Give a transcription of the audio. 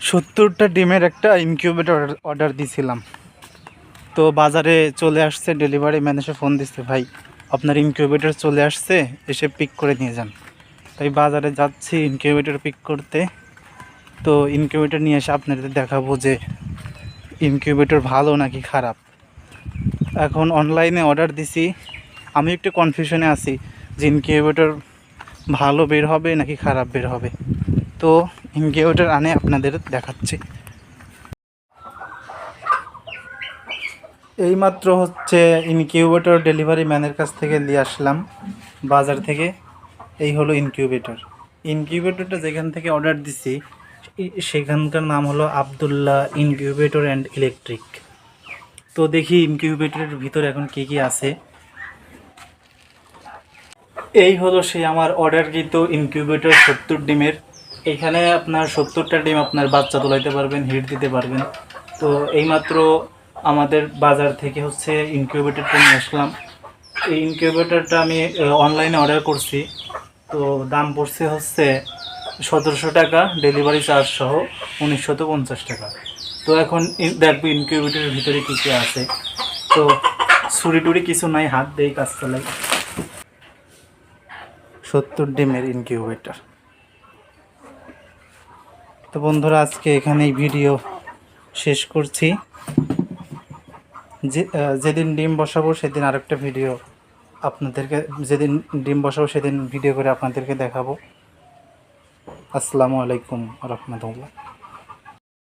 70টা ডিমের একটা incubator order দিয়েছিলাম। তো বাজারে চলে আসছে, ডেলিভারি ম্যান এসে ফোন দিচ্ছে, ভাই আপনার ইনকিউবেটর চলে আসছে, এসে পিক করে নিয়ে যান। তাই বাজারে যাচ্ছি ইনকিউবেটর পিক করতে। তো ইনকিউবেটর নিয়ে এসে আপনাদের দেখাবো যে ইনকিউবেটর ভালো নাকি খারাপ। এখন অনলাইনে অর্ডার দিছি, আমি একটু কনফিউশনে আছি যে ইনকিউবেটর ভালো বের হবে নাকি খারাপ বের হবে। তো ইনকিউবেটর আনে আপনাদের দেখাচ্ছি। এইমাত্র ইনকিউবেটর ডেলিভারি ম্যানের কাছ থেকে নিয়ে আসলাম বাজার থেকে। এই হলো ইনকিউবেটর। ইনকিউবেটরটা যেখান থেকে অর্ডার দিছি সেখানকার নাম হলো আবদুল্লাহ ইনকিউবেটর অ্যান্ড ইলেকট্রিক। তো দেখি ইনকিউবেটরের ভিতরে এখন কী কী আছে। এই হলো সেই আমার অর্ডারকৃত ইনকিউবেটর 70 ডিমের। এখানে আপনার 70টা ডিম আপনার বাচ্চা তোলাইতে পারবেন, হিট দিতে পারবেন। তো এইমাত্র আমাদের বাজার থেকে ইনকিউবেটরটা নিয়ে আসলাম। এই ইনকিউবেটরটা আমি অনলাইনে অর্ডার করছি। তো দাম পড়ছে 1700 টাকা, ডেলিভারি চার্জ সহ 1950 টাকা। তো এখন দেখবো ইনকিউবেটরের ভিতরে কী কী আছে। তো ছুরি টুরি কিছু নাই, হাত দিয়ে কাজ চালাই। 70 ডিমের ইনকিউবেটর। তো বন্ধুরা, আজকে এখানেই ভিডিও শেষ করছি। যেদিন ডিম বসাবো সেদিন আরেকটা ভিডিও আপনাদেরকে, যেদিন ডিম বসাবো সেদিন ভিডিও করে আপনাদেরকে দেখাবো। আসসালামু আলাইকুম রহমতুল্লাহ।